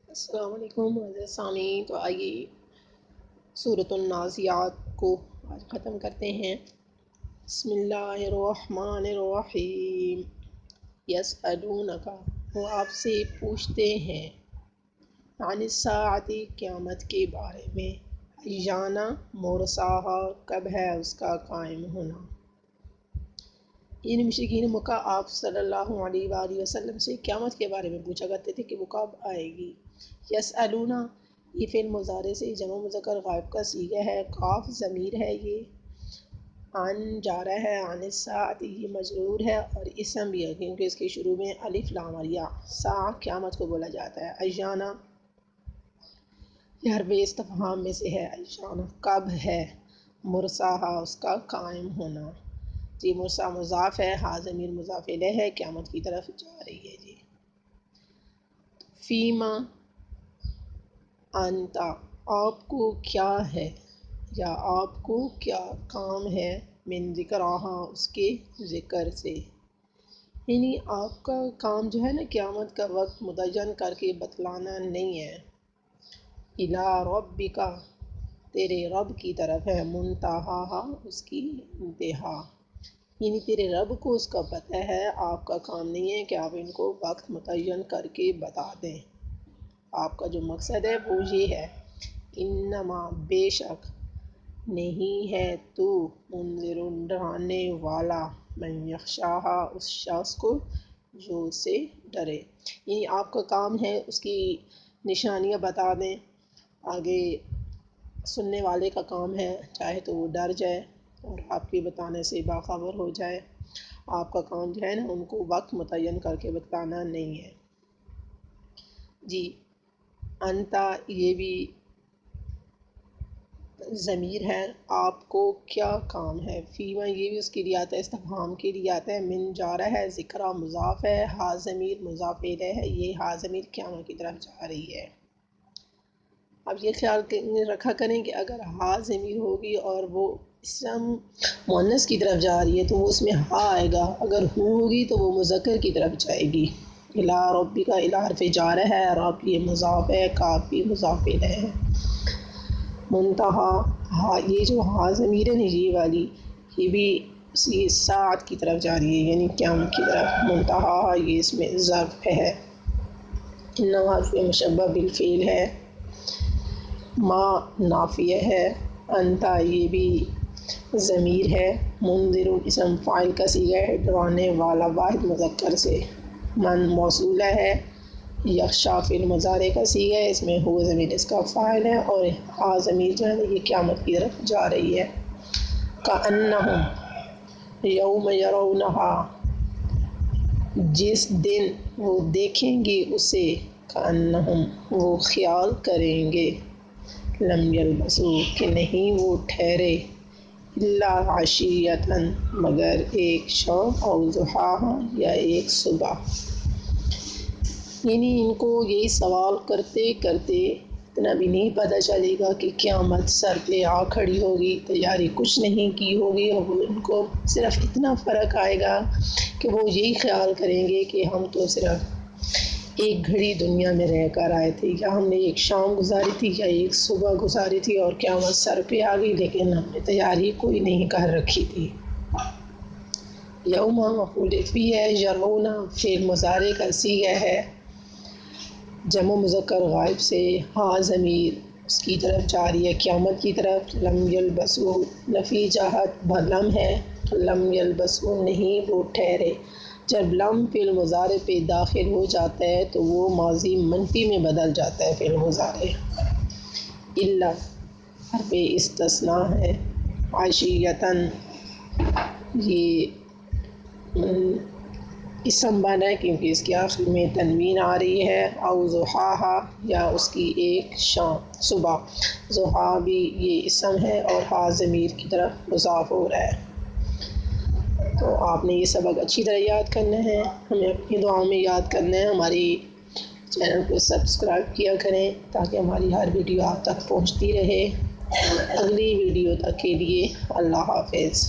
السلام علیکم معزز سامعین، تو آئیے سورۃ النازعات کو آج ختم کرتے ہیں۔ بسم اللہ الرحمن الرحیم۔ یسألونک، وہ آپ سے پوچھتے ہیں، عن الساعۃ، قیامت کے بارے میں، ایان مرساہا، کب ہے اس کا قائم ہونا۔ مشرکین مکہ آپ صلی اللہ علیہ وآلہ وسلم سے قیامت کے بارے میں پوچھا کرتے تھے کہ وہ کب آئے گی۔ یسألون، یہ فعل مضارع سے جمع مذکر غائب کا صیغہ ہے، قاف ضمیر ہے، یہ عن جارہ ہے، عن الساعۃ یہ مجرور ہے اور اسم بھی ہے کیونکہ اس کے شروع میں الف لام اور یا۔ ساعہ قیامت کو بولا جاتا ہے۔ ایانا یہ حرف استفہام میں سے ہے، ایانا کب ہے، مرساہا اس کا قائم ہونا۔ جی مرسا مضاف ہے، ہا ضمیر مضاف الیہ ہے، قیامت کی طرف جا رہی ہے۔ جی فیما انتا، آپ کو کیا ہے یا آپ کو کیا کام ہے، من ذکرہا اس کے ذکر سے، یعنی آپ کا کام جو ہے نا قیامت کا وقت متعین کر کے بتلانا نہیں ہے۔ الی ربک، تیرے رب کی طرف ہے، منتہاہا اس کی انتہا، یعنی تیرے رب کو اس کا پتہ ہے، آپ کا کام نہیں ہے کہ آپ ان کو وقت متعین کر کے بتا دیں۔ آپ کا جو مقصد ہے وہ یہ ہے، انما بے شک، نہیں ہے تو منذر ڈرانے والا، من یخشاہا اس شخص کو جو اسے ڈرے، یعنی آپ کا کام ہے اس کی نشانیاں بتا دیں، آگے سننے والے کا کام ہے چاہے تو وہ ڈر جائے اور آپ کے بتانے سے باخبر ہو جائے۔ آپ کا کام جو ہے نا ان کو وقت متعین کر کے بتانا نہیں ہے۔ جی انتا یہ بھی ضمیر ہے، آپ کو کیا کام ہے، فیما یہ بھی اس کی لیے آتا ہے، استفہام کے لیے آتا ہے، من جارہ ہے، ذکرہ مضاف ہے، ہا ضمیر مضاف الیہ ہے، یہ ہا ضمیر قیامت کی طرف جا رہی ہے۔ اب یہ خیال رکھا کریں کہ اگر ہا ضمیر ہوگی اور وہ اسم مؤنث کی طرف جا رہی ہے تو وہ اس میں ہا آئے گا، اگر ہو ہوگی تو وہ مذکر کی طرف جائے گی۔ الی ربک، الی حرف جارہ ہے، رب یہ مضاف ہے، کاف بھی مضاف الیہ ہے۔ منتہا، ہا یہ جو ہا ضمیر ہے یہ والی، یہ بھی اسی ساعت کی طرف جا رہی ہے، یعنی قیامت کی طرف۔ منتہا یہ اس میں ظرف ہے، انما حرف مشبہ بالفعل ہے، ما نافیہ ہے، انتا یہ بھی ضمیر ہے، منذر اسم فاعل کا صیغہ ہے، ڈرانے والا واحد مذکر سے، من موصولہ ہے، یخشا فعل مضارع کا صیغہ ہے، اس میں ہو ضمیر اس کا فاعل ہے اور ہا ضمیر جو ہے یہ قیامت کی طرف جا رہی ہے۔ کأنہم یوم یرونہا، جس دن وہ دیکھیں گے اسے، کأنہم وہ خیال کریں گے، لم یلبثوا کہ نہیں وہ ٹھہرے، الا عشیۃ مگر ایک شام، او ضحاہا یا ایک صبح، یعنی ان کو یہی سوال کرتے کرتے اتنا بھی نہیں پتہ چلے گا کہ قیامت سر پہ آ کھڑی ہوگی، تیاری کچھ نہیں کی ہوگی، اور ان کو صرف اتنا فرق آئے گا کہ وہ یہی خیال کریں گے کہ ہم تو صرف ایک گھڑی دنیا میں رہ کر آئے تھے، یا ہم نے ایک شام گزاری تھی یا ایک صبح گزاری تھی اور قیامت سر پہ آ گئی، لیکن ہم نے تیاری کوئی نہیں کر رکھی تھی۔ یوم مفعول فیہ ہے، یرون فعل مضارع کا صیغہ ہے، جمع مذکر غائب سے، ہا ضمیر اس کی طرف جاری ہے قیامت کی طرف، لم یلبثوا نفی جہت لم ہے، لم یلبثوا نہیں وہ ٹھہرے، جب لم فعل مضارع پہ داخل ہو جاتا ہے تو وہ ماضی منفی میں بدل جاتا ہے فعل مضارع۔ الا حرف استثناء ہے، عشیۃً یہ اسم بنا ہے کیونکہ اس کے آخر میں تنوین آ رہی ہے، او ضحاہا یا اس کی ایک شام صبح، ضحا بھی یہ اسم ہے اور ہا ضمیر کی طرف مضاف ہو رہا ہے۔ تو آپ نے یہ سبق اچھی طرح یاد کرنا ہے، ہمیں اپنی دعاؤں میں یاد کرنا ہے، ہماری چینل کو سبسکرائب کیا کریں تاکہ ہماری ہر ویڈیو آپ تک پہنچتی رہے۔ اگلی ویڈیو تک کے لیے اللہ حافظ۔